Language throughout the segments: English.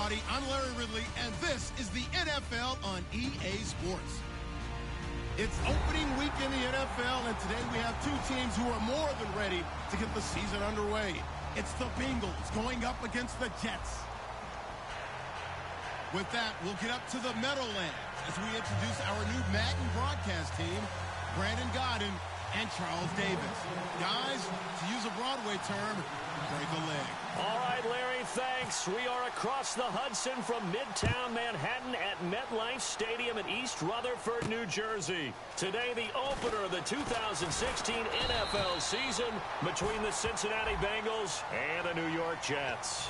everybody. I'm Larry Ridley, and this is the NFL on EA Sports. It's opening week in the NFL, and today we have two teams who are more than ready to get the season underway. It's the Bengals going up against the Jets. With that, we'll get up to the Meadowlands as we introduce our new Madden broadcast team, Brandon Godden and Charles Davis. Guys, to use a Broadway term, break a leg. All right, Larry, thanks. We are across the Hudson from Midtown Manhattan at MetLife Stadium in East Rutherford, New Jersey. Today, the opener of the 2016 NFL season between the Cincinnati Bengals and the New York Jets.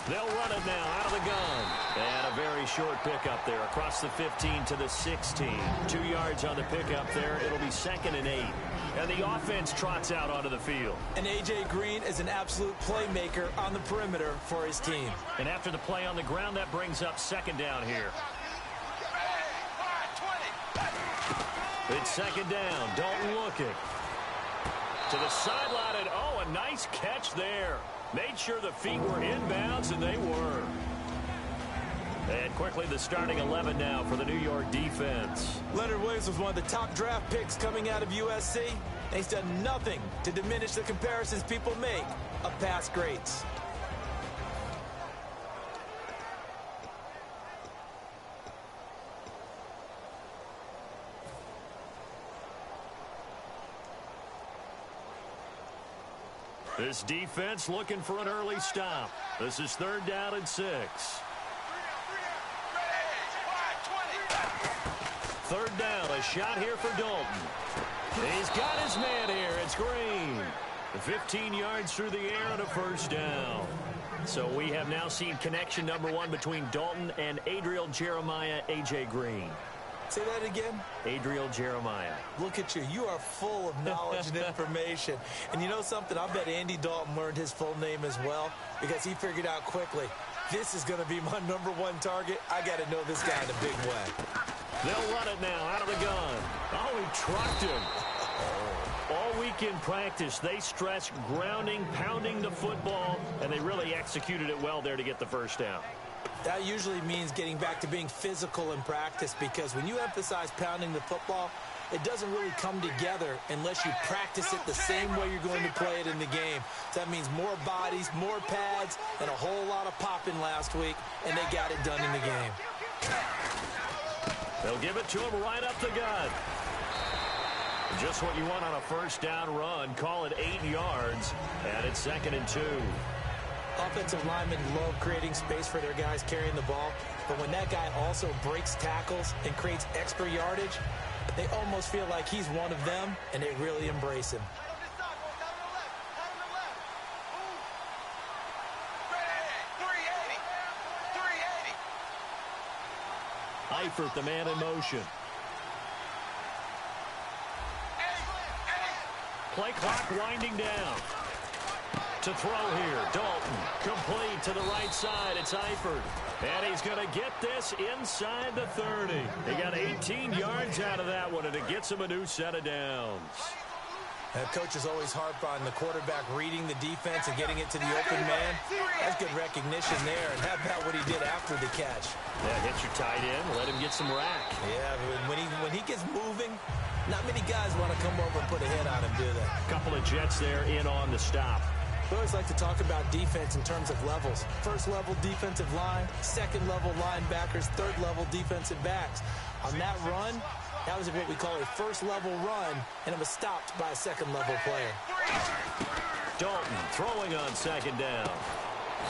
They'll run it now out of the gun. And a very short pickup there across the 15 to the 16. 2 yards on the pickup there. It'll be 2nd and 8. And the offense trots out onto the field. And A.J. Green is an absolute playmaker on the perimeter for his team. And after the play on the ground, that brings up 2nd down here. It's 2nd down. Dalton looking. To the sideline, and oh, a nice catch there. Made sure the feet were inbounds, and they were. And quickly, the starting 11 now for the New York defense. Leonard Williams was one of the top draft picks coming out of USC. He's done nothing to diminish the comparisons people make of past greats. This defense looking for an early stop. This is 3rd down and 6. 3rd down, a shot here for Dalton. He's got his man here. It's Green. 15 yards through the air and a 1st down. So we have now seen connection number 1 between Dalton and Adriel Jeremiah, A.J. Green. Say that again? Adriel Jeremiah. Look at you. You are full of knowledge and information. And you know something? I bet Andy Dalton learned his full name as well because he figured out quickly, this is going to be my number 1 target. I got to know this guy in a big way. They'll run it now out of the gun. Oh, he trucked him. All week in practice, they stressed grounding, pounding the football, and they really executed it well there to get the 1st down. That usually means getting back to being physical in practice because when you emphasize pounding the football, it doesn't really come together unless you practice it the same way you're going to play it in the game. So that means more bodies, more pads, and a whole lot of popping last week, and they got it done in the game. They'll give it to him right up the gut. Just what you want on a 1st down run. Call it 8 yards, and it's 2nd and 2. Offensive linemen love creating space for their guys carrying the ball, but when that guy also breaks tackles and creates extra yardage, they almost feel like he's one of them, and they really embrace him. Eifert, the man in motion. Play clock winding down. To throw here, Dalton, complete to the right side, it's Eifert. And he's going to get this inside the 30. He got 18 yards out of that one, and it gets him a new set of downs. Coaches always harp on the quarterback reading the defense and getting it to the open man. That's good recognition there, and how about what he did after the catch? Yeah, hit your tight end, let him get some rack. Yeah, when he gets moving, not many guys want to come over and put a hit on him, do they? Couple of Jets there in on the stop. We always like to talk about defense in terms of levels. 1st level defensive line, 2nd level linebackers, 3rd level defensive backs. On that run, that was what we call a 1st level run, and it was stopped by a 2nd level player. Dalton throwing on 2nd down.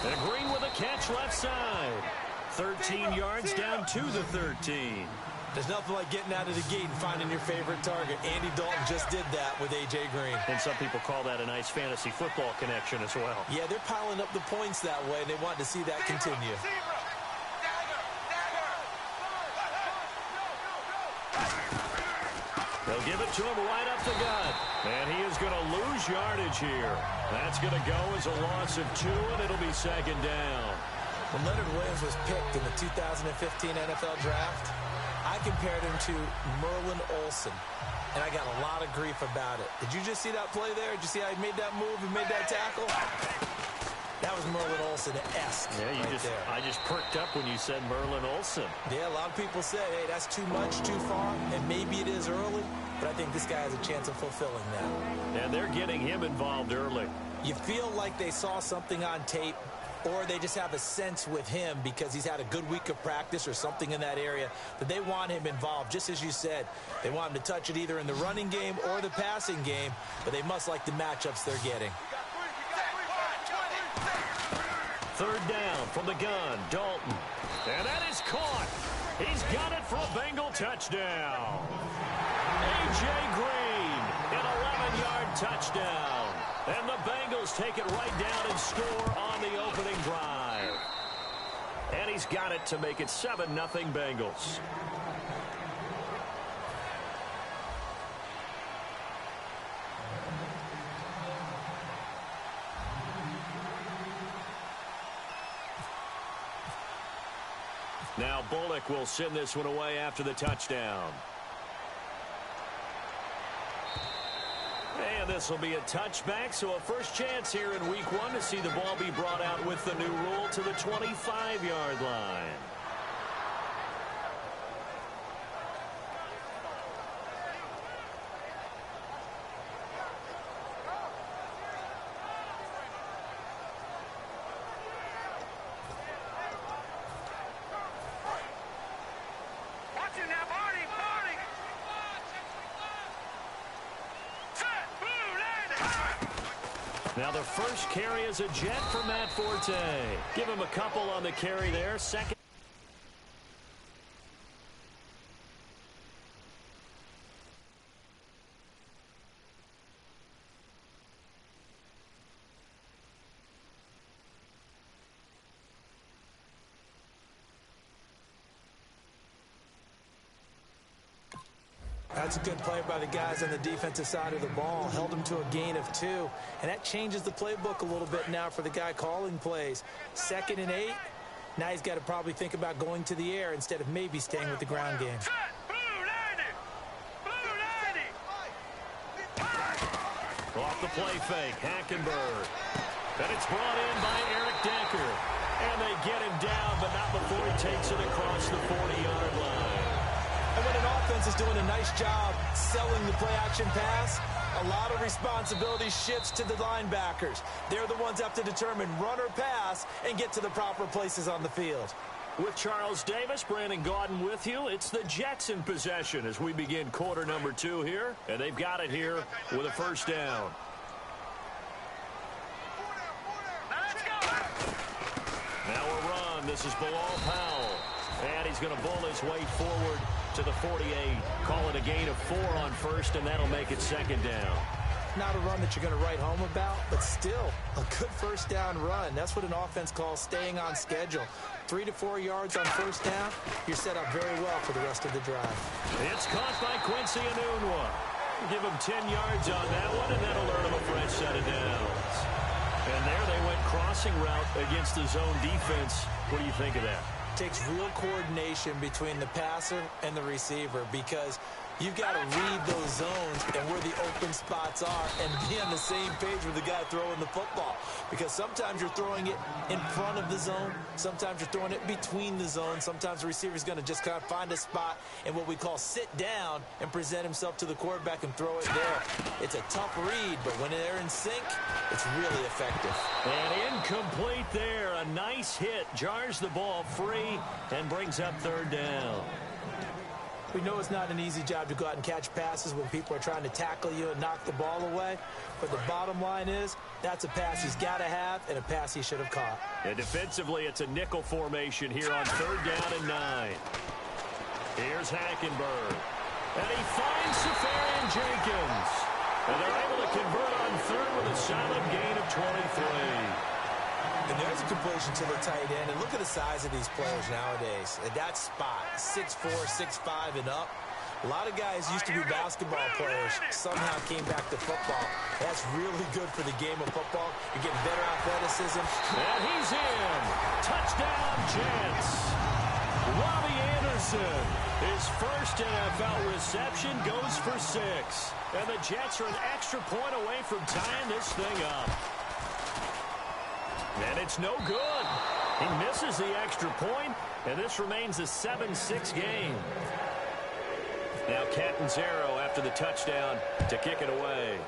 And Green with a catch left side. 13 yards down to the 13. There's nothing like getting out of the gate and finding your favorite target. Andy Dalton just did that with A.J. Green. And some people call that a nice fantasy football connection as well. Yeah, they're piling up the points that way, and they want to see that continue. They'll give it to him right up the gut. And he is going to lose yardage here. That's going to go as a loss of 2, and it'll be second down. When Leonard Williams was picked in the 2015 NFL Draft, I compared him to Merlin Olsen, and I got a lot of grief about it. Did you just see that play there? Did you see how he made that move and made that tackle? That was Merlin Olsen-esque there. I just perked up when you said Merlin Olsen. Yeah, a lot of people say, hey, that's too much, too far, and maybe it is early, but I think this guy has a chance of fulfilling that. And they're getting him involved early. You feel like they saw something on tape, or they just have a sense with him because he's had a good week of practice or something in that area that they want him involved. Just as you said, they want him to touch it either in the running game or the passing game, but they must like the matchups they're getting. Third down from the gun, Dalton. And that is caught. He's got it for a Bengal touchdown. A.J. Green, an 11-yard touchdown. And the Bengals take it right down and score on the opening drive. And he's got it to make it 7-0 Bengals. Now Bullock will send this one away after the touchdown. And this will be a touchback, so a first chance here in week 1 to see the ball be brought out with the new rule to the 25-yard line. Now the first carry is a Jet for Matt Forte. Give him a couple on the carry there. Second. That's a good play by the guys on the defensive side of the ball. Held him to a gain of 2. And that changes the playbook a little bit now for the guy calling plays. 2nd and 8. Now he's got to probably think about going to the air instead of maybe staying with the ground game. Off the play fake, Hackenberg. And it's brought in by Eric Decker. And they get him down, but not before he takes it across the 40-yard line. And when an offense is doing a nice job selling the play-action pass, a lot of responsibility shifts to the linebackers. They're the ones that have to determine run or pass and get to the proper places on the field. With Charles Davis, Brandon Gaudin with you. It's the Jets in possession as we begin quarter number 2 here. And they've got it here with a first down. Now a run. This is Bilal Powell. And he's going to bull his way forward to the 48. Call it a gain of 4 on first, and that'll make it second down. Not a run that you're going to write home about, but still a good first down run. That's what an offense calls staying on schedule. 3 to 4 yards on first down, you're set up very well for the rest of the drive. It's caught by Quincy Enunwa. Give him 10 yards on that one, and that'll earn him a fresh set of downs. And there they went crossing route against the zone defense. What do you think of that? Takes real coordination between the passer and the receiver because you've got to read those zones and where the open spots are and be on the same page with the guy throwing the football. Because sometimes you're throwing it in front of the zone. Sometimes you're throwing it between the zones. Sometimes the receiver's going to just kind of find a spot and what we call sit down and present himself to the quarterback and throw it there. It's a tough read, but when they're in sync, it's really effective. And incomplete there. A nice hit. Jars the ball free and brings up third down. We know it's not an easy job to go out and catch passes when people are trying to tackle you and knock the ball away. But the bottom line is that's a pass he's got to have and a pass he should have caught. And defensively, it's a nickel formation here on third down and 9. Here's Hackenberg. And he finds Safarian Jenkins. And they're able to convert on third with a solid gain of 23. And there's a completion to the tight end. And look at the size of these players nowadays. At that spot, 6'4", 6'5", and up. A lot of guys used to be basketball players, somehow came back to football. That's really good for the game of football. You're getting better athleticism. And he's in. Touchdown, Jets. Robbie Anderson, his first NFL reception, goes for 6. And the Jets are an extra point away from tying this thing up. And it's no good. He misses the extra point, and this remains a 7-6 game. Now Catanzaro after the touchdown to kick it away.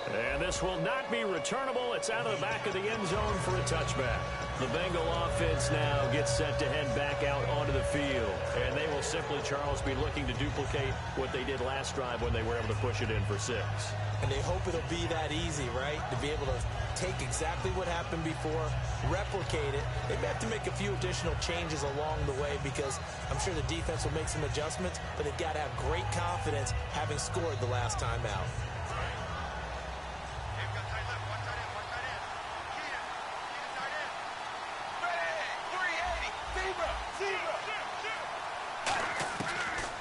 And this will not be returnable. It's out of the back of the end zone for a touchback. The Bengal offense now gets set to head back out onto the field. And they will simply, Charles, be looking to duplicate what they did last drive when they were able to push it in for 6. And they hope it'll be that easy, right? To be able to take exactly what happened before, replicate it. They may have to make a few additional changes along the way because I'm sure the defense will make some adjustments, but they've got to have great confidence having scored the last time out.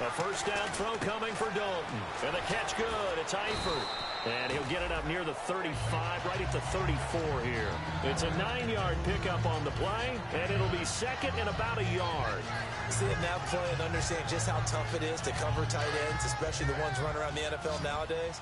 A first down throw coming for Dalton. And the catch good. It's Eifert. And he'll get it up near the 35, right at the 34 here. It's a 9-yard pickup on the play, and it'll be second and about a yard. Seeing that play and understand just how tough it is to cover tight ends, especially the ones running around the NFL nowadays,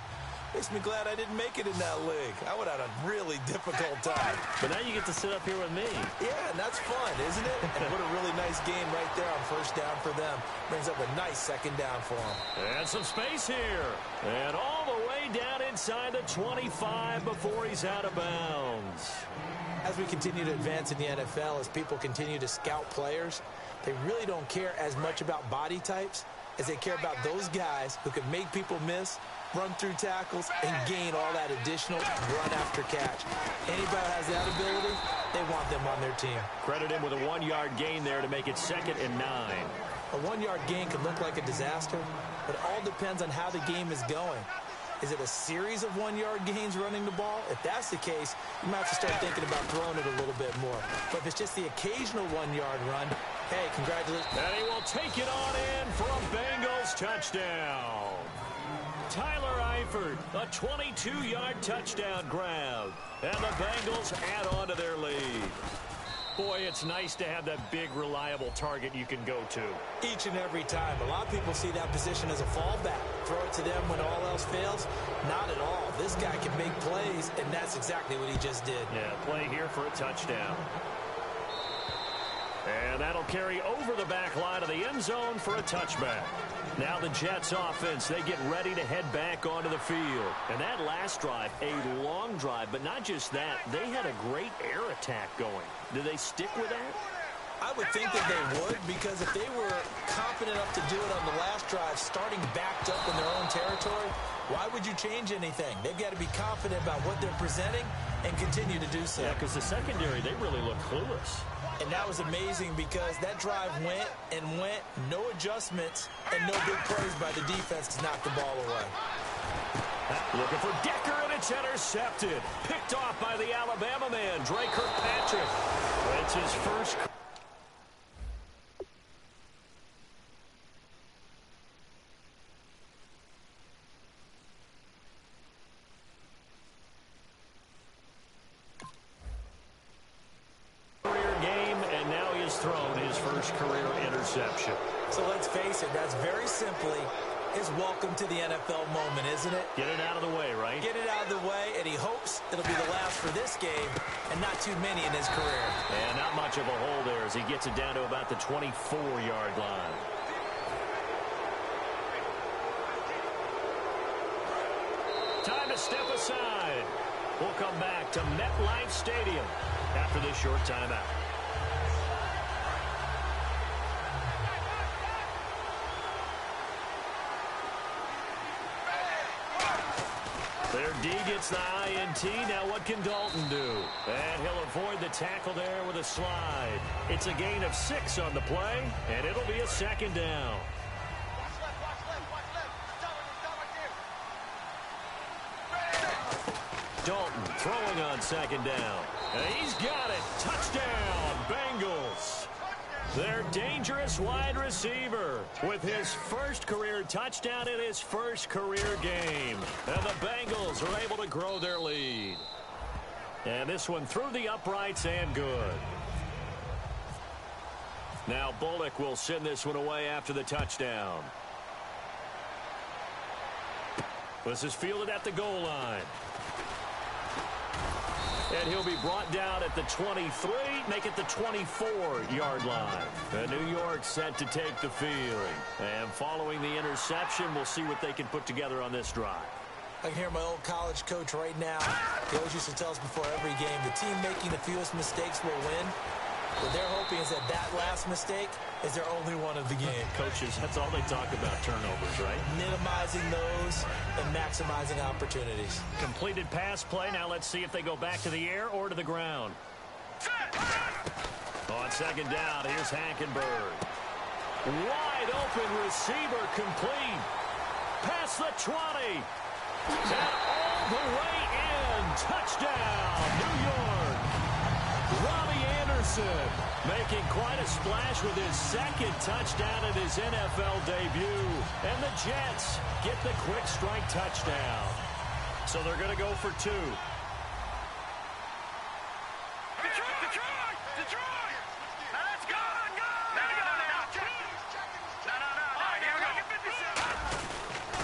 makes me glad I didn't make it in that league. I would have had a really difficult time. But now you get to sit up here with me. Yeah, and that's fun, isn't it? And what a really nice game right there on first down for them. Brings up a nice second down for them. And some space here. And all the way down inside the 25 before he's out of bounds. As we continue to advance in the NFL, as people continue to scout players, they really don't care as much about body types as they care about those guys who can make people miss, run through tackles, and gain all that additional run after catch. Anybody who has that ability, they want them on their team. Credit him with a 1-yard gain there to make it second and 9. A 1-yard gain can look like a disaster, but it all depends on how the game is going. Is it a series of 1-yard gains running the ball? If that's the case, you might have to start thinking about throwing it a little bit more. But if it's just the occasional 1-yard run, hey, congratulations. And he will take it on in for a Bengals touchdown. Tyler Eifert, a 22-yard touchdown grab. And the Bengals add on to their lead. Boy, it's nice to have that big, reliable target you can go to. Each and every time. A lot of people see that position as a fallback. Throw it to them when all else fails. Not at all. This guy can make plays, and that's exactly what he just did. Yeah, play here for a touchdown. And that'll carry over the back line of the end zone for a touchback. Now the Jets offense, they get ready to head back onto the field. And that last drive, a long drive, but not just that, they had a great air attack going. Do they stick with that? I would think that they would, because if they were confident enough to do it on the last drive, starting backed up in their own territory, why would you change anything? They've got to be confident about what they're presenting and continue to do so. Yeah, because the secondary, they really look clueless. And that was amazing because that drive went and went, no adjustments, and no big plays by the defense to knock the ball away. Looking for Decker, and it's intercepted. Picked off by the Alabama man, Dre Kirkpatrick. It's his first. Thrown his first career interception. So let's face it, that's very simply his welcome to the NFL moment, isn't it? Get it out of the way, right? Get it out of the way, and he hopes it'll be the last for this game and not too many in his career. And not much of a hole there as he gets it down to about the 24-yard line. Time to step aside. We'll come back to MetLife Stadium after this short timeout. Their D gets the INT. Now what can Dalton do? And he'll avoid the tackle there with a slide. It's a gain of 6 on the play, and it'll be a second down. Dalton throwing on second down. And he's got it. Touchdown, Bengals. Their dangerous wide receiver with his first career touchdown in his first career game. And the Bengals are able to grow their lead. And this one through the uprights and good. Now Bullock will send this one away after the touchdown. This is fielded at the goal line. And he'll be brought down at the 23, make it the 24-yard line. And New York set to take the field. And following the interception, we'll see what they can put together on this drive. I can hear my old college coach right now. He always used to tell us before every game, the team making the fewest mistakes will win. What they're hoping is that last mistake is their only one of the game. Coaches, that's all they talk about, turnovers, right? Minimizing those and maximizing opportunities. Completed pass play. Now let's see if they go back to the air or to the ground. On second down, here's Hackenberg. Wide open receiver complete. Past the 20. And all the way in. Touchdown, New York. Robbie Anderson making quite a splash with his second touchdown in his NFL debut. And the Jets get the quick strike touchdown. So they're going to go for two. Detroit! Now let's go!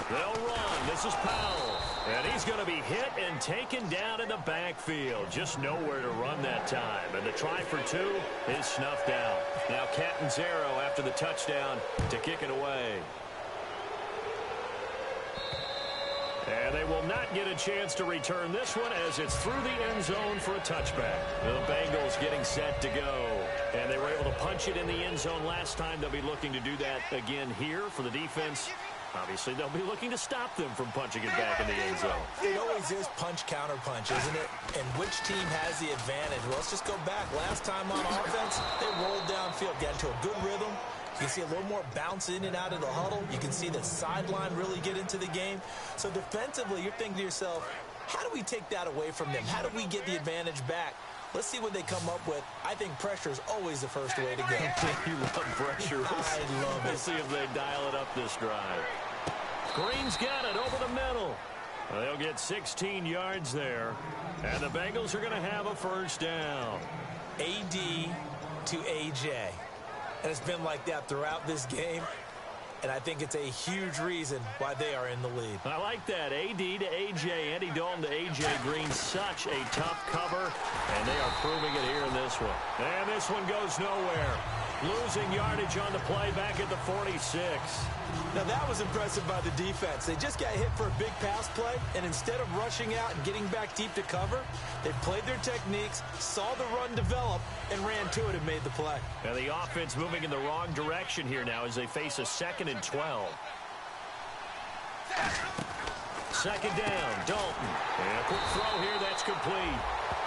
They'll run. This is Powell. And he's going to be hit and taken down in the backfield. Just nowhere to run that time. And the try for two is snuffed out. Now Catanzaro after the touchdown to kick it away. And they will not get a chance to return this one as it's through the end zone for a touchback. The Bengals getting set to go. And they were able to punch it in the end zone last time. They'll be looking to do that again here for the defense. Obviously, they'll be looking to stop them from punching it back in the end zone. It always is punch-counter-punch, isn't it? And which team has the advantage? Well, let's just go back. Last time on offense, they rolled downfield, got into a good rhythm. You can see a little more bounce in and out of the huddle. You can see the sideline really get into the game. So defensively, you're thinking to yourself, how do we take that away from them? How do we get the advantage back? Let's see what they come up with. I think pressure is always the first way to go. You love pressure. I love it. Let's see if they dial it up this drive. Green's got it over the middle. They'll get 16 yards there. And the Bengals are going to have a first down. AD to AJ. And it's been like that throughout this game. And I think it's a huge reason why they are in the lead. I like that. AD to AJ, Andy Dalton to AJ Green. Such a tough cover. And they are proving it here in this one. And this one goes nowhere. Losing yardage on the play back at the 46. Now that was impressive by the defense. They just got hit for a big pass play, and instead of rushing out and getting back deep to cover, they played their techniques, saw the run develop, and ran to it and made the play. And the offense moving in the wrong direction here now as they face a 2nd and 12. Second down, Dalton. And a quick throw here, that's complete.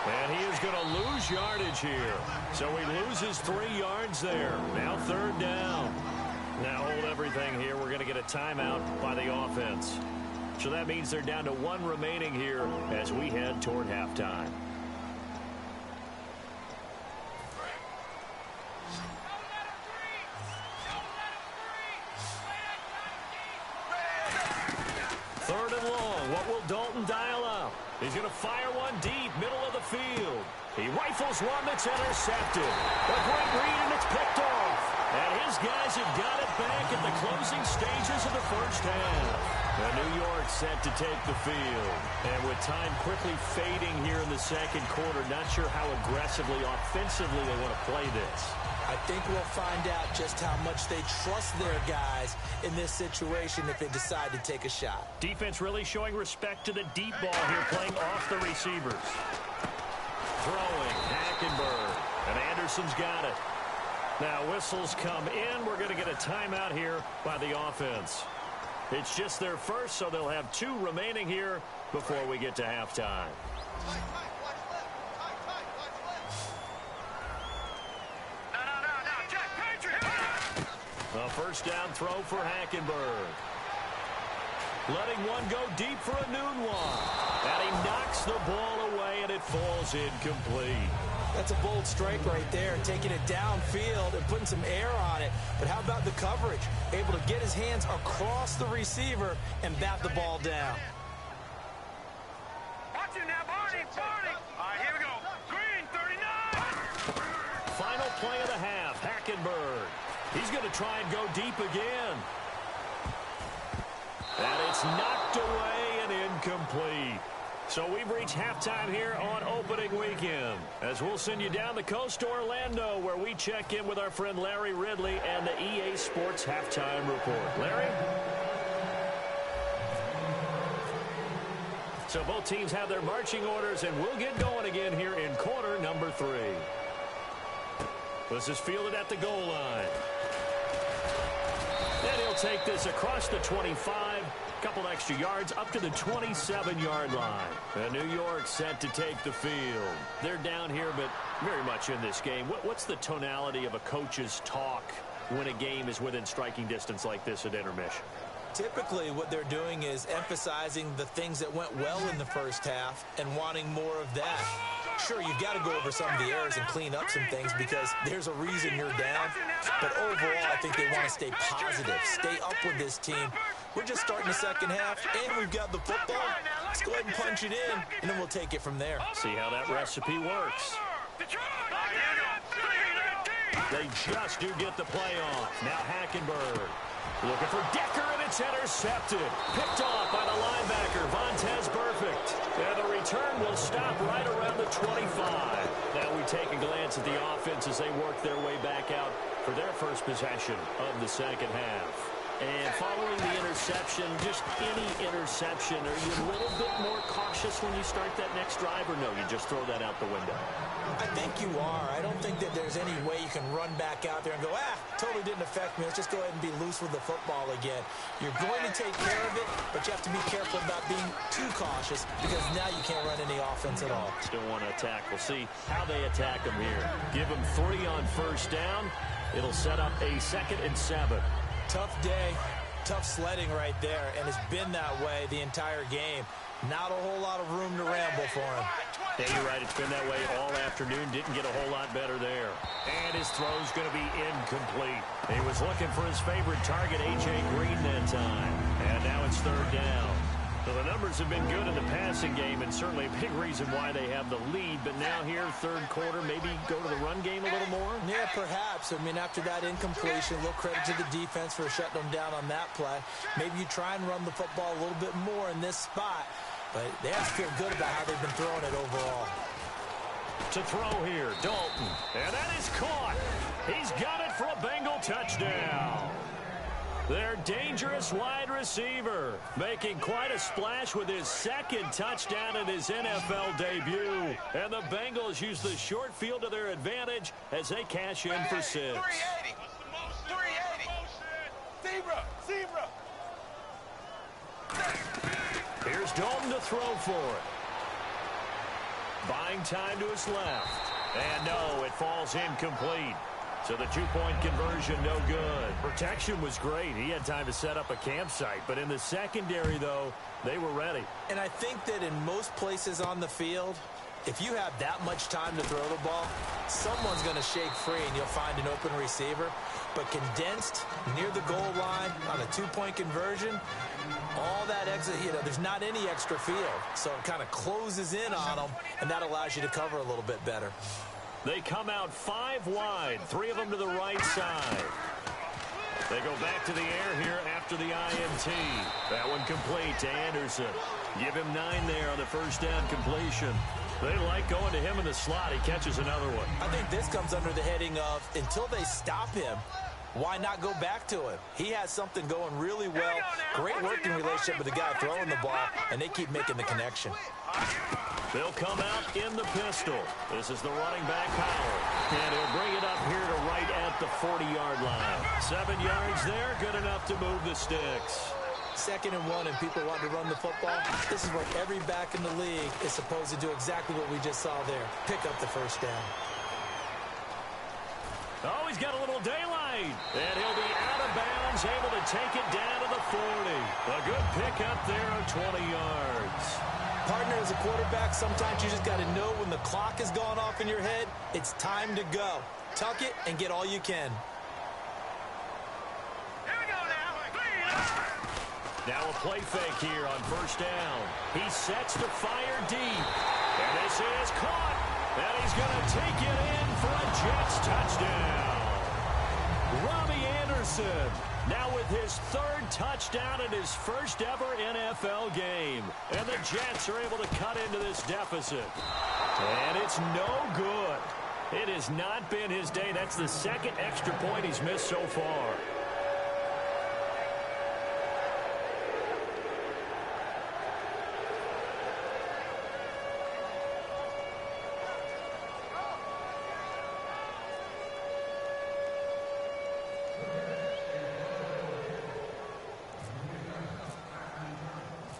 And he is going to lose yardage here. So he loses 3 yards there. Now 3rd down. Now hold everything here. We're going to get a timeout by the offense. So that means they're down to 1 remaining here as we head toward halftime. Third and long. What will Dalton dial up? He's going to fire one deep, middle of the field. He rifles one that's intercepted. A great read, and it's picked off. And his guys have got it back at the closing stages of the first half. And New York set to take the field. And with time quickly fading here in the second quarter, not sure how aggressively, offensively they want to play this. I think we'll find out just how much they trust their guys in this situation if they decide to take a shot. Defense really showing respect to the deep ball here, playing off the receivers. Throwing, Hackenberg, and Anderson's got it. Now whistles come in. We're going to get a timeout here by the offense. It's just their first, so they'll have 2 remaining here before we get to halftime. A first down throw for Hackenberg. Letting one go deep for a noon one. And he knocks the ball away, and it falls incomplete. That's a bold strike right there, taking it downfield and putting some air on it. But how about the coverage? Able to get his hands across the receiver and bat the ball down. Watch it now, Barney. All right, here we go. Green, 39. Final play of the half, Hackenberg. He's going to try and go deep again. And it's knocked away and incomplete. So we've reached halftime here on opening weekend, as we'll send you down the coast to Orlando, where we check in with our friend Larry Ridley and the EA Sports Halftime Report. Larry? So both teams have their marching orders, and we'll get going again here in quarter number 3. This is fielded at the goal line. And he'll take this across the 25. Couple extra yards up to the 27-yard line. And New York set to take the field. They're down here, but very much in this game. What's the tonality of a coach's talk when a game is within striking distance like this at intermission? Typically, what they're doing is emphasizing the things that went well in the first half and wanting more of that. Sure, you've got to go over some of the errors and clean up some things because there's a reason you're down. But overall, I think they want to stay positive, stay up with this team. We're just starting the second half, and we've got the football. Let's go ahead and punch it in, and then we'll take it from there. See how that recipe works. They just do get the play off. Now Hackenberg looking for Decker, and it's intercepted. Picked off by the linebacker, Vontaze Burfict. And the return will stop right around the 25. Now we take a glance at the offense as they work their way back out for their first possession of the second half. And following the interception, just any interception, are you a little bit more cautious when you start that next drive, or no, you just throw that out the window? I think you are. I don't think that there's any way you can run back out there and go, totally didn't affect me. Let's just go ahead and be loose with the football again. You're going to take care of it, but you have to be careful about being too cautious because now you can't run any offense at all. Still want to attack. We'll see how they attack them here. Give them 3 on first down. It'll set up a 2nd and 7. Tough day, tough sledding right there, and it's been that way the entire game. Not a whole lot of room to ramble for him. Yeah, you're right. It's been that way all afternoon. Didn't get a whole lot better there. And his throw's going to be incomplete. He was looking for his favorite target, A.J. Green, that time. And now it's 3rd down. So the numbers have been good in the passing game, and certainly a big reason why they have the lead. But now here, 3rd quarter, maybe go to the run game a little more? Yeah, perhaps. I mean, after that incompletion, a little credit to the defense for shutting them down on that play. Maybe you try and run the football a little bit more in this spot. But they have to feel good about how they've been throwing it overall. To throw here, Dalton. And that is caught. He's got it for a Bengal touchdown. Their dangerous wide receiver making quite a splash with his 2nd touchdown in his NFL debut. And the Bengals use the short field to their advantage as they cash in for 6. 380. 380. Zebra. Here's Dalton to throw for it. Buying time to his left. And no, it falls incomplete. So the 2-point conversion, no good. Protection was great. He had time to set up a campsite. But in the secondary, though, they were ready. And I think that in most places on the field, if you have that much time to throw the ball, someone's going to shake free and you'll find an open receiver. But condensed near the goal line on a 2-point conversion, all that exit, there's not any extra field. So it kind of closes in on them, and that allows you to cover a little bit better. They come out 5 wide, 3 of them to the right side. They go back to the air here after the INT. That one complete to Anderson. Give him 9 there on the first down completion. They like going to him in the slot. He catches another one. I think this comes under the heading of until they stop him, why not go back to him? He has something going really well. Great working relationship with the guy throwing the ball, and they keep making the connection. They'll come out in the pistol. This is the running back, Howell. And he'll bring it up here to right at the 40-yard line. 7 yards there, good enough to move the sticks. 2nd and 1, and people want to run the football. This is where every back in the league is supposed to do exactly what we just saw there. Pick up the first down. Oh, he's got a little daylight. And he'll be out of bounds, able to take it down to the 40. A good pickup there of 20 yards. Partner, as a quarterback, sometimes you just got to know when the clock has gone off in your head, it's time to go. Tuck it and get all you can. Here we go now. Now a play fake here on first down. He sets to fire deep. And this is caught. And he's going to take it in for a Jets touchdown. Robbie Anderson now with his third touchdown in his first ever NFL game. And the Jets are able to cut into this deficit. And it's no good. It has not been his day. That's the second extra point he's missed so far.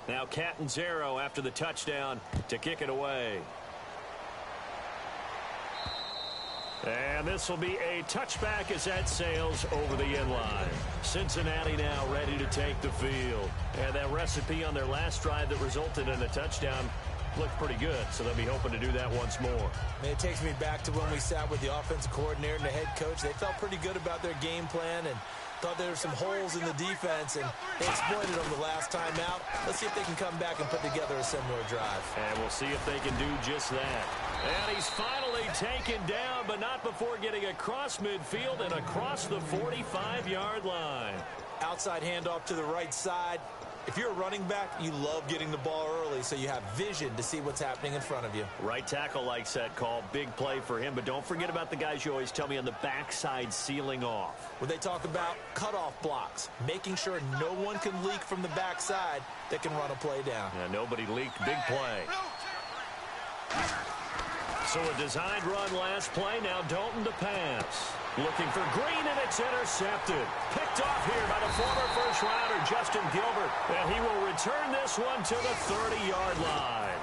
Now Catanzaro after the touchdown to kick it away. And this will be a touchback as that sails over the end line. Cincinnati now ready to take the field. And that recipe on their last drive that resulted in a touchdown looked pretty good, so they'll be hoping to do that once more. Man, it takes me back to when we sat with the offensive coordinator and the head coach. They felt pretty good about their game plan and thought there were some holes in the defense, and they exploited them the last time out. Let's see if they can come back and put together a similar drive. And we'll see if they can do just that. And he's finally taken down, but not before getting across midfield and across the 45-yard line. Outside handoff to the right side. If you're a running back, you love getting the ball early so you have vision to see what's happening in front of you. Right tackle likes that call. Big play for him, but don't forget about the guys you always tell me on the backside sealing off. When they talk about cutoff blocks, making sure no one can leak from the backside that can run a play down. Yeah, nobody leaked. Big play. So a designed run last play. Now Dalton to pass. Looking for Green, and it's intercepted. Picked off here by the former first-rounder, Justin Gilbert. And he will return this one to the 30-yard line.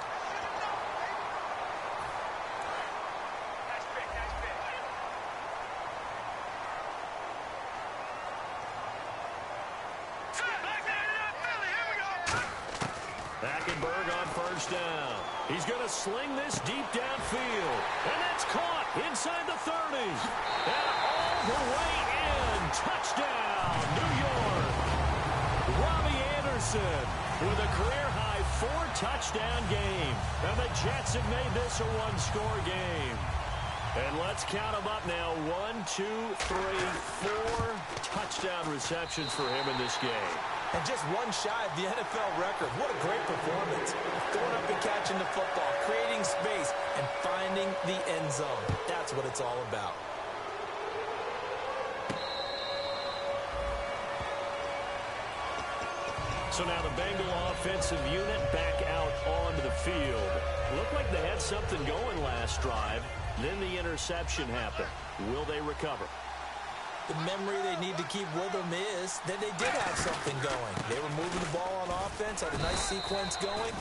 Hackenberg on first down. He's going to sling this deep downfield. And that's caught inside the 30s. And all the way in. Touchdown, New York. Robbie Anderson with a career-high 4-touchdown game. And the Jets have made this a one-score game. And let's count them up now. 1, 2, 3, 4 touchdown receptions for him in this game. And just one shy of the NFL record. What a great performance. Going up and catching the football, creating space, and finding the end zone. That's what it's all about. So now the Bengal offensive unit back out onto the field. Looked like they had something going last drive. Then the interception happened. Will they recover? The memory they need to keep with them is that they did have something going. They were moving the ball on offense, had a nice sequence going.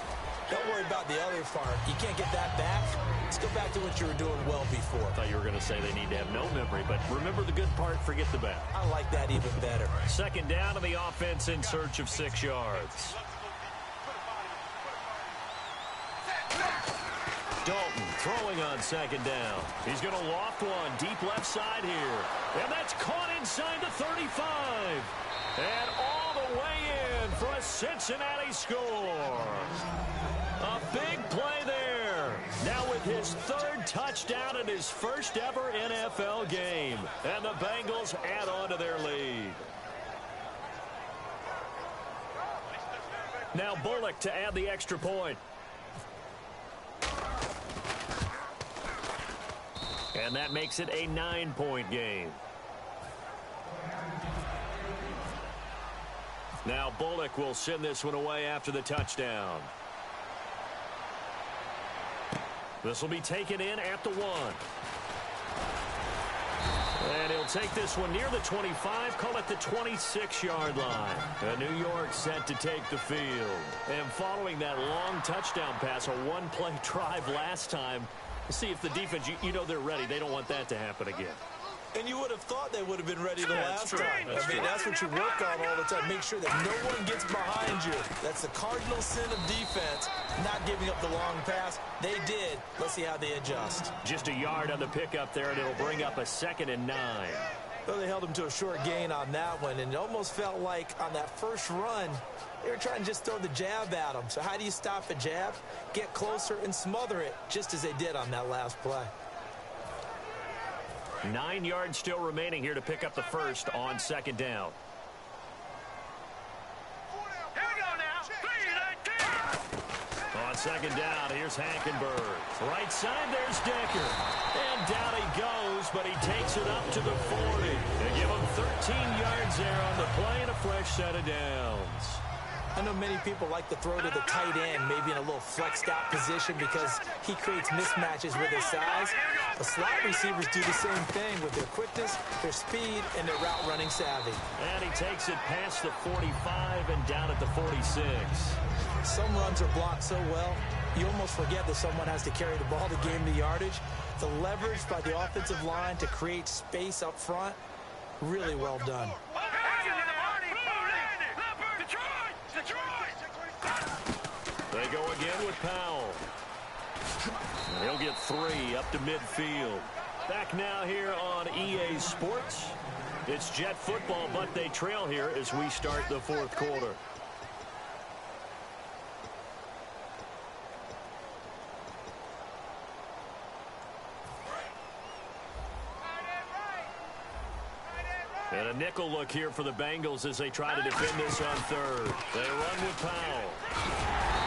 Don't worry about the other part. You can't get that back. Let's go back to what you were doing well before. I thought you were going to say they need to have no memory, but remember the good part, forget the bad. I like that even better. Second down to the offense in search of 6 yards. Dalton throwing on second down. He's going to loft one deep left side here. And that's caught inside the 35. And all the way in for a Cincinnati score. A big play there. Now with his third touchdown in his first ever NFL game. And the Bengals add on to their lead. Now Bullock to add the extra point. And that makes it a 9-point game. Now Bullock will send this one away after the touchdown. This will be taken in at the 1. And he'll take this one near the 25, call it the 26-yard line. And New York set to take the field. And following that long touchdown pass, a one-play drive last time, see if the defense, you know they're ready. They don't want that to happen again. And you would have thought they would have been ready the last true. time. That's what you work on all the time. Make sure that no one gets behind you. That's the cardinal sin of defense, not giving up the long pass. They did. Let's see how they adjust. Just a yard on the pickup there, and it'll bring up a 2nd and 9. Well, they held him to a short gain on that one, and it almost felt like on that first run, they were trying to just throw the jab at him. So how do you stop a jab? Get closer and smother it, just as they did on that last play. 9 yards still remaining here to pick up the first on 2nd down. Here we go now. 3-19. On 2nd down, here's Hackenberg. Right side, there's Decker. And down he goes, but he takes it up to the 40. They give him 13 yards there on the play and a fresh set of downs. I know many people like to throw to the tight end, maybe in a little flexed out position because he creates mismatches with his size. The slot receivers do the same thing with their quickness, their speed, and their route running savvy. And he takes it past the 45 and down at the 46. Some runs are blocked so well, you almost forget that someone has to carry the ball to gain the yardage. The leverage by the offensive line to create space up front, really well done. They go again with Powell. And he'll get 3 up to midfield. Back now here on EA Sports. It's Jet football, but they trail here as we start the 4th quarter. And a nickel look here for the Bengals as they try to defend this on 3rd. They run with Powell.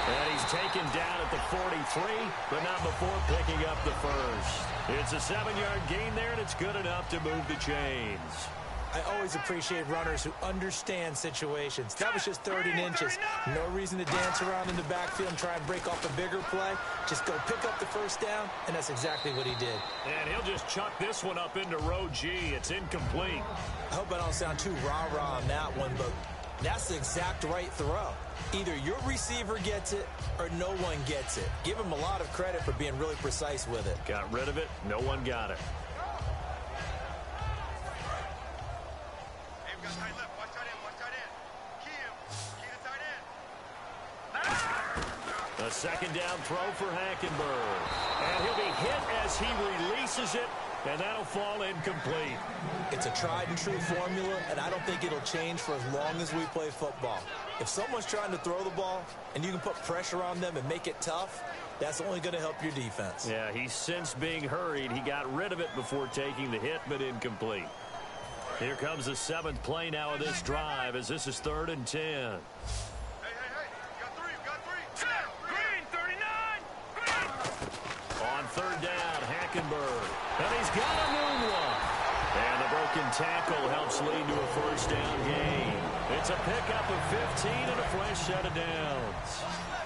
And he's taken down at the 43, but not before picking up the first. It's a 7-yard gain there, and it's good enough to move the chains. I always appreciate runners who understand situations. That was just 3rd and inches. No reason to dance around in the backfield and try and break off a bigger play. Just go pick up the first down, and that's exactly what he did. And he'll just chuck this one up into row G. It's incomplete. I hope I don't sound too rah-rah on that one, but that's the exact right throw. Either your receiver gets it or no one gets it. Give him a lot of credit for being really precise with it. Got rid of it. No one got it. Hey, we got tight left. Watch tight end. Watch tight end. Key him. Key the tight end. A 2nd down throw for Hackenberg. And he'll be hit as he releases it. And that'll fall incomplete. It's a tried-and-true formula, and I don't think it'll change for as long as we play football. If someone's trying to throw the ball and you can put pressure on them and make it tough, that's only going to help your defense. Yeah, he's since being hurried. He got rid of it before taking the hit, but incomplete. Here comes the 7th play now of this drive as this is 3rd and 10. Hey. You got 3. Green, 39. Green. On 3rd down, Hackenberg. And he's got a moonwalk. And the broken tackle helps lead to a 1st down gain. It's a pickup of 15 and a fresh set of downs.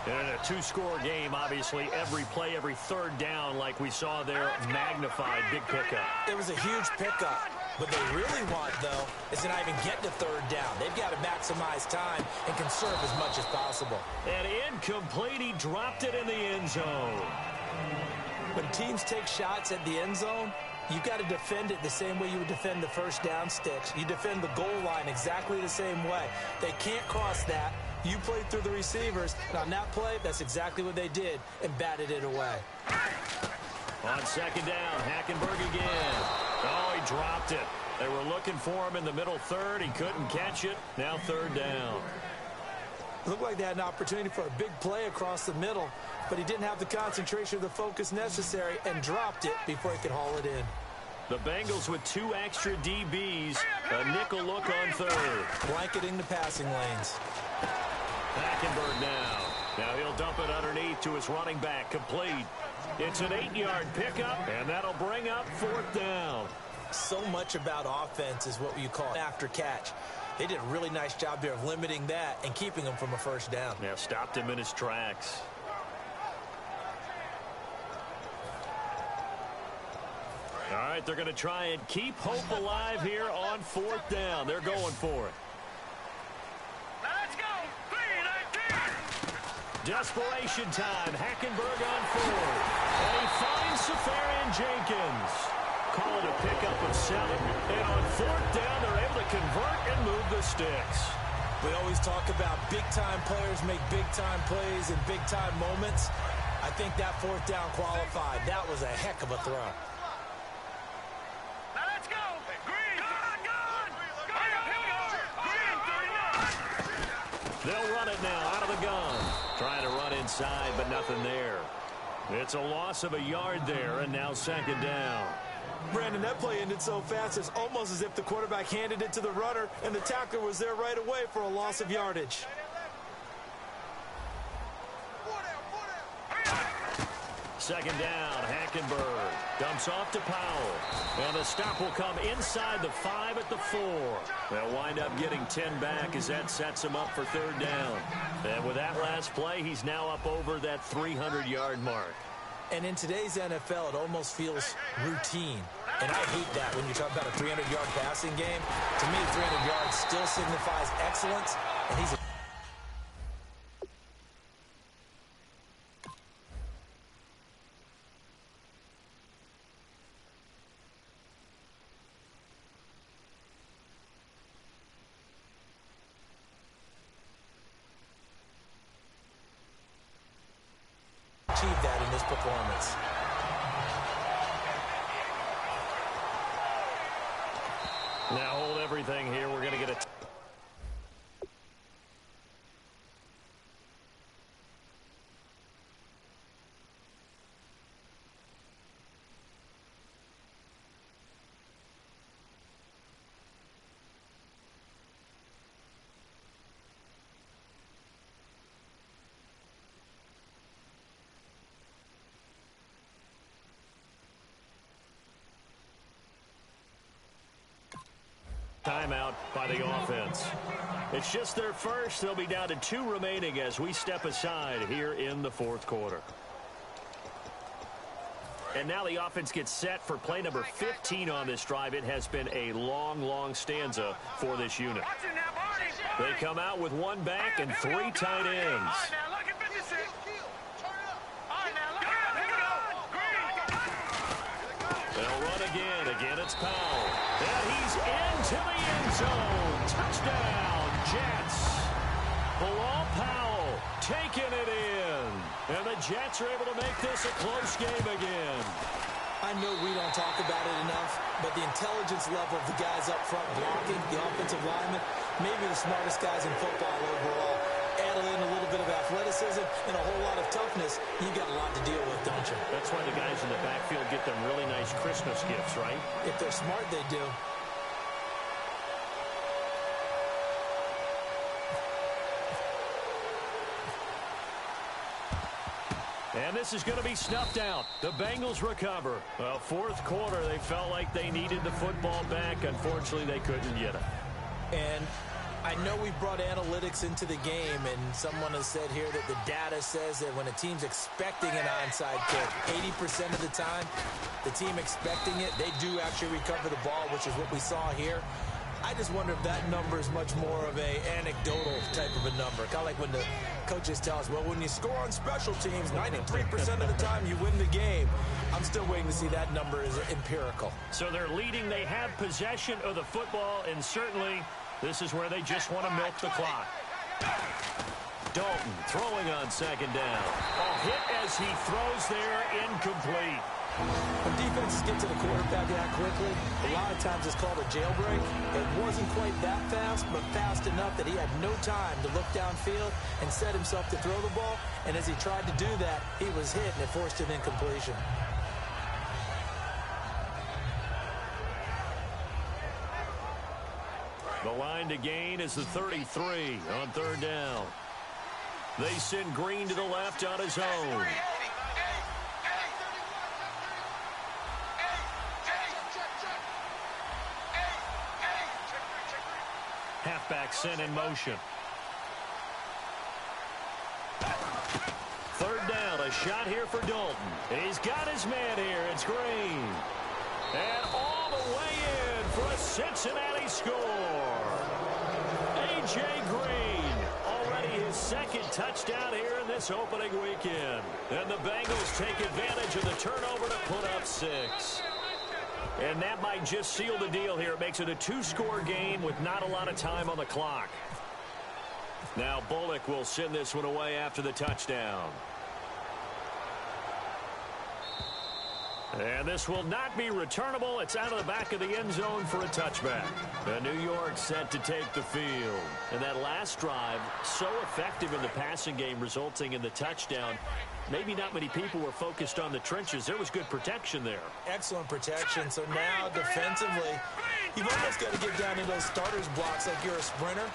And in a 2-score game, obviously, every play, every 3rd down, like we saw there, magnified, big pickup. It was a huge pickup. What they really want, though, is to not even get to 3rd down. They've got to maximize time and conserve as much as possible. And incomplete, he dropped it in the end zone. When teams take shots at the end zone, you've got to defend it the same way you would defend the 1st down sticks. You defend the goal line exactly the same way. They can't cross that. You played through the receivers, and on that play, that's exactly what they did, and batted it away. On 2nd down, Hackenberg again. Oh, he dropped it. They were looking for him in the middle 3rd. He couldn't catch it. Now 3rd down. Looked like they had an opportunity for a big play across the middle, but he didn't have the concentration or the focus necessary and dropped it before he could haul it in. The Bengals with 2 extra DBs. A nickel look on 3rd. Blanketing the passing lanes. Hackenberg now. Now he'll dump it underneath to his running back. Complete. It's an 8-yard pickup, and that'll bring up 4th down. So much about offense is what you call after catch. They did a really nice job there of limiting that and keeping him from a 1st down. Yeah, stopped him in his tracks. All right, they're going to try and keep hope alive here on 4th down. They're going for it. Now let's go. 3-19. Desperation time. Hackenberg on 4th. And he finds Safarian Jenkins. Call it a pickup of 7. And on 4th down, they're able to convert and move the sticks. We always talk about big-time players make big-time plays in big-time moments. I think that 4th down qualified. That was a heck of a throw. Now let's go. Green. Go on. Green, 39. They'll run it now out of the gun. Trying to run inside, but nothing there. It's a loss of a yard there, and now 2nd down. Brandon, that play ended so fast, it's almost as if the quarterback handed it to the runner, and the tackler was there right away for a loss of yardage. 2nd down, Hackenberg dumps off to Powell. And the stop will come inside the 5 at the 4. They'll wind up getting 10 back as that sets him up for 3rd down. And with that last play, he's now up over that 300-yard mark. And in today's NFL, it almost feels routine. And I hate that when you talk about a 300-yard passing game. To me, 300 yards still signifies excellence, and he's achieved that in this performance. Now hold everything here. We're going to get a timeout by the offense. It's just their first. They'll be down to 2 remaining as we step aside here in the 4th quarter. And now the offense gets set for play number 15 on this drive. It has been a long, long stanza for this unit. They come out with 1 back and 3 tight ends. They'll run again. Again, it's Powell. And he's into the end zone. Touchdown, Jets. Bilal Powell taking it in. And the Jets are able to make this a close game again. I know we don't talk about it enough, but the intelligence level of the guys up front blocking, the offensive linemen, maybe the smartest guys in football overall. Add in a little bit of athleticism and a whole lot of toughness, you got a lot to deal with, don't you? That's why the guys in the backfield get them really nice Christmas gifts, right? If they're smart, they do. And this is going to be snuffed out. The Bengals recover. Well, 4th quarter, they felt like they needed the football back. Unfortunately, they couldn't get it. And I know we brought analytics into the game, and someone has said here that the data says that when a team's expecting an onside kick, 80% of the time, the team expecting it, they do actually recover the ball, which is what we saw here. I just wonder if that number is much more of a anecdotal type of a number. Kind of like when the coaches tell us, well, when you score on special teams, 93% of the time you win the game. I'm still waiting to see that number is empirical. So they're leading. They have possession of the football, and certainly this is where they just want to milk the clock. Dalton throwing on 2nd down. A hit as he throws there, incomplete. When defenses get to the quarterback that quickly, a lot of times it's called a jailbreak. It wasn't quite that fast, but fast enough that he had no time to look downfield and set himself to throw the ball. And as he tried to do that, he was hit, and it forced an incompletion. The line to gain is the 33 on 3rd down. They send Green to the left on his own. Halfback sent in motion. 3rd down, a shot here for Dalton. He's got his man here. It's Green. And all the way in for a Cincinnati score. A.J. Green, already his 2nd touchdown here in this opening weekend. And the Bengals take advantage of the turnover to put up 6. And that might just seal the deal here. It makes it a 2-score game with not a lot of time on the clock. Now Bullock will send this one away after the touchdown. And this will not be returnable. It's out of the back of the end zone for a touchback. And New York set to take the field. And that last drive, so effective in the passing game, resulting in the touchdown. Maybe not many people were focused on the trenches. There was good protection there. Excellent protection. So now defensively, you've almost got to get down in those starters blocks like you're a sprinter.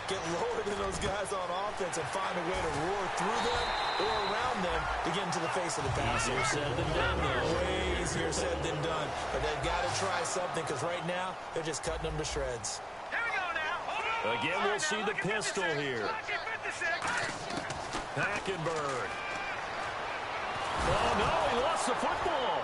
Get lower than those guys on offense and find a way to roar through them or around them to get into the face of the passer. Easier said than done, though. Way easier said than done. But they've got to try something because right now they're just cutting them to shreds. Here we go now. Again, we'll see the pistol here. Hackenberg. Oh, no, he lost the football.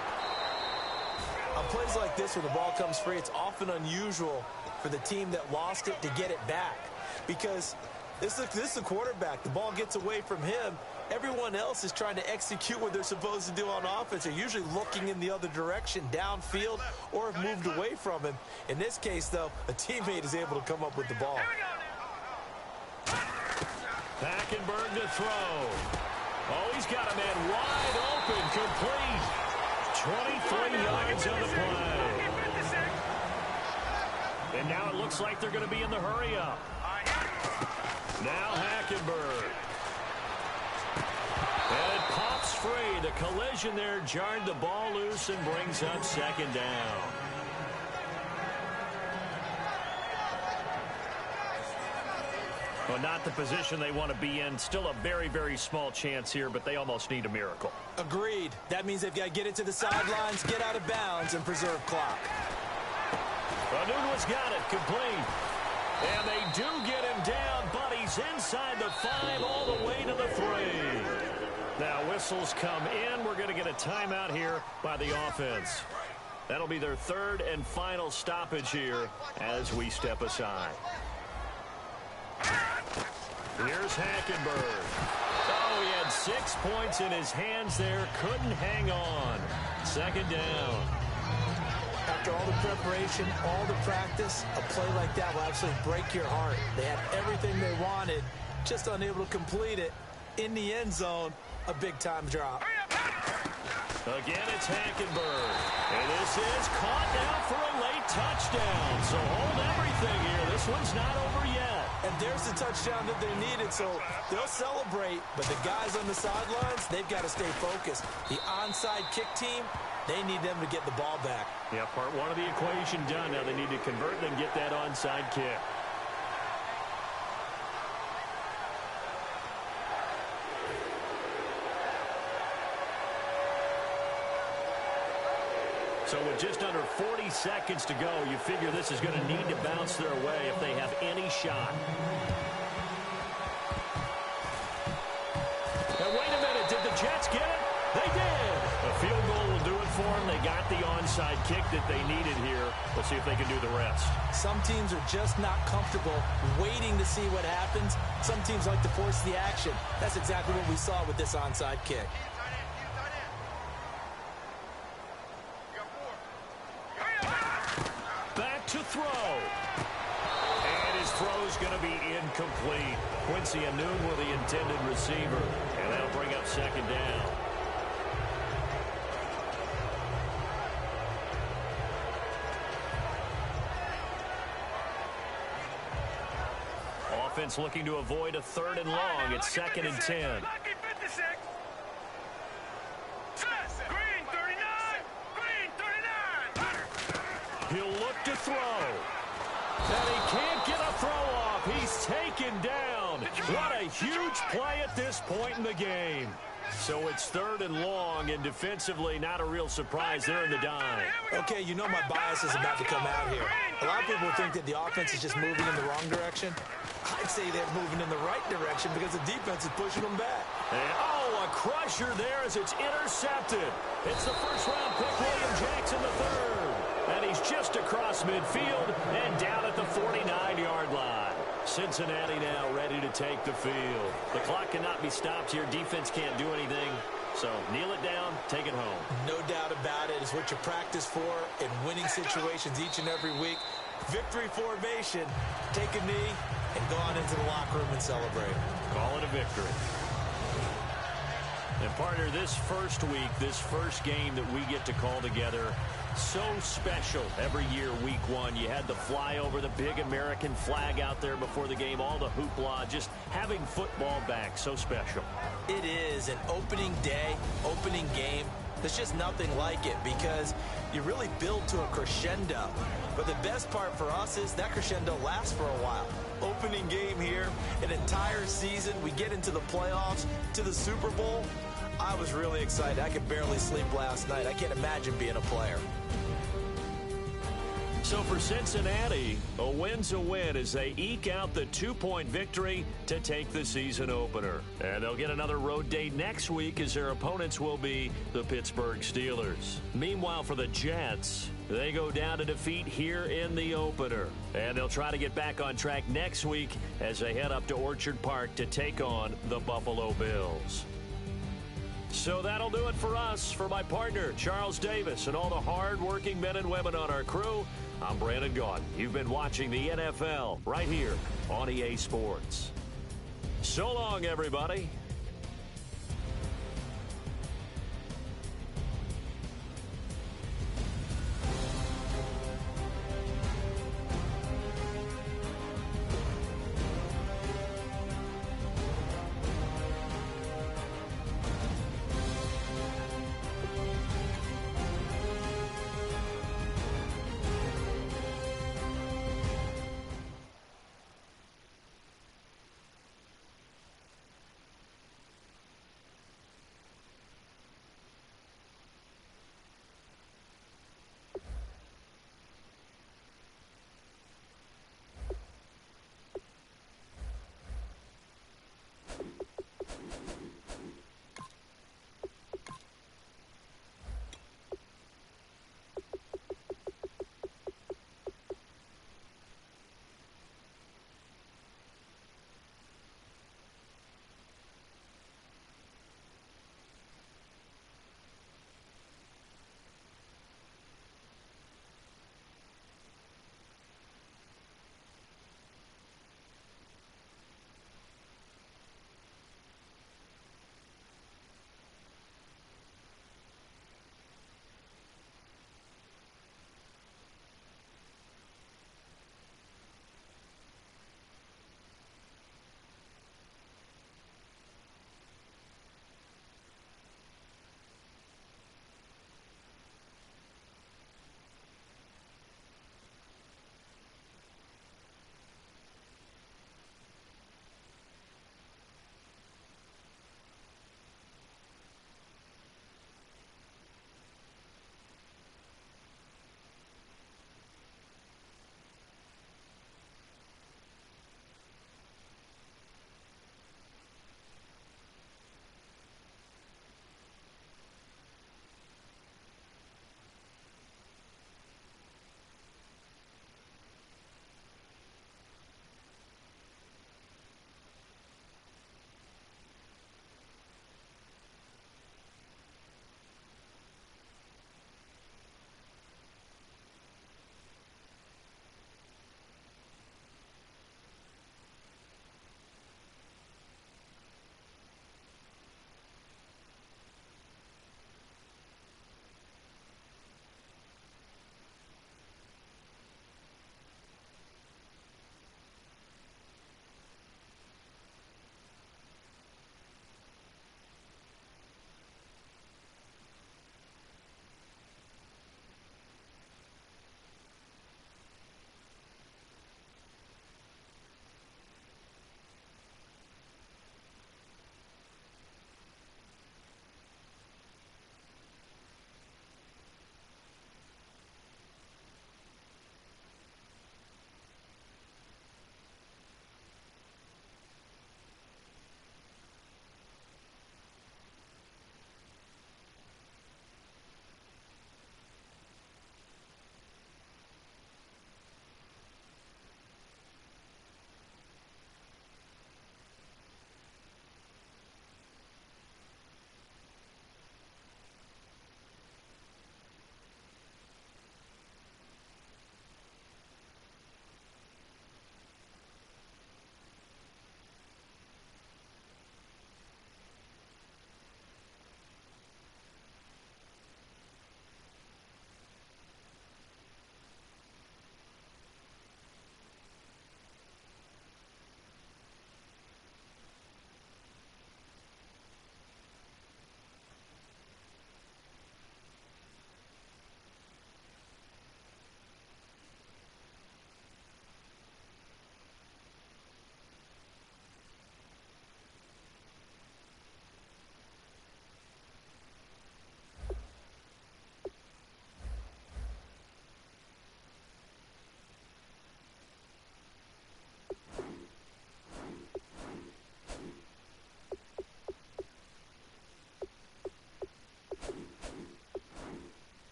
On plays like this where the ball comes free, it's often unusual for the team that lost it to get it back. Because this is the quarterback. The ball gets away from him. Everyone else is trying to execute what they're supposed to do on offense. They're usually looking in the other direction, downfield, or have moved away from him. In this case, though, a teammate is able to come up with the ball. Hackenberg to throw. Oh, he's got a man wide open, complete. 23 yards on the play. And now it looks like they're going to be in the hurry-up. Now Hackenberg. And it pops free. The collision there jarred the ball loose and brings up second down. Well, not the position they want to be in. Still a very, very small chance here, but they almost need a miracle. Agreed. That means they've got to get it to the sidelines, get out of bounds, and preserve clock. Anunua's got it, complete. And they do get him down, but he's inside the 5 all the way to the 3. Now whistles come in. We're going to get a timeout here by the offense. That'll be their 3rd and final stoppage here as we step aside. Here's Hackenberg. Oh, he had 6 points in his hands there. Couldn't hang on. Second down. After all the preparation, all the practice, a play like that will absolutely break your heart. They had everything they wanted, just unable to complete it. In the end zone, a big-time drop. Again, it's Hackenberg. And this is caught now for a late touchdown. So hold everything here. This one's not over yet. And there's the touchdown that they needed, so they'll celebrate. But the guys on the sidelines, they've got to stay focused. The onside kick team, they need them to get the ball back. Yeah, part one of the equation done. Now they need to convert and get that onside kick. So with just under 40 seconds to go, you figure this is going to need to bounce their way if they have any shot. Now, wait a minute. Did the Jets get it? They did. A field goal will do it for them. They got the onside kick that they needed here. We'll see if they can do the rest. Some teams are just not comfortable waiting to see what happens. Some teams like to force the action. That's exactly what we saw with this onside kick. Back to throw. And his throw is going to be incomplete. Quincy Enunwa with the intended receiver. And that'll bring up second down. Offense looking to avoid a 3rd and long. It's 2nd and 10. He'll look to throw. And he can't get a throw off. He's taken down. What a huge play at this point in the game. So it's 3rd and long, and defensively, not a real surprise there in the dime. Okay, you know my bias is about to come out here. A lot of people think that the offense is just moving in the wrong direction. I'd say they're moving in the right direction because the defense is pushing them back. And, oh, a crusher there as it's intercepted. It's the first-round pick, William Jackson III. And he's just across midfield and down at the 49-yard line. Cincinnati now ready to take the field. The clock cannot be stopped here. Defense can't do anything. So kneel it down, take it home. No doubt about it. It's what you practice for in winning situations each and every week. Victory formation. Take a knee and go on into the locker room and celebrate. Call it a victory. And partner, this first week, this first game that we get to call together, so special every year, week one. You had the flyover, the big American flag out there before the game, all the hoopla, just having football back, so special. It is an opening day, opening game. There's just nothing like it because you really build to a crescendo. But the best part for us is that crescendo lasts for a while. Opening game here, an entire season. We get into the playoffs, to the Super Bowl. I was really excited. I could barely sleep last night. I can't imagine being a player. So for Cincinnati, a win's a win as they eke out the 2-point victory to take the season opener. And they'll get another road date next week as their opponents will be the Pittsburgh Steelers. Meanwhile, for the Jets, they go down to defeat here in the opener. And they'll try to get back on track next week as they head up to Orchard Park to take on the Buffalo Bills. So that'll do it for us. For my partner, Charles Davis, and all the hard-working men and women on our crew, I'm Brandon Gaudin. You've been watching the NFL right here on EA Sports. So long, everybody.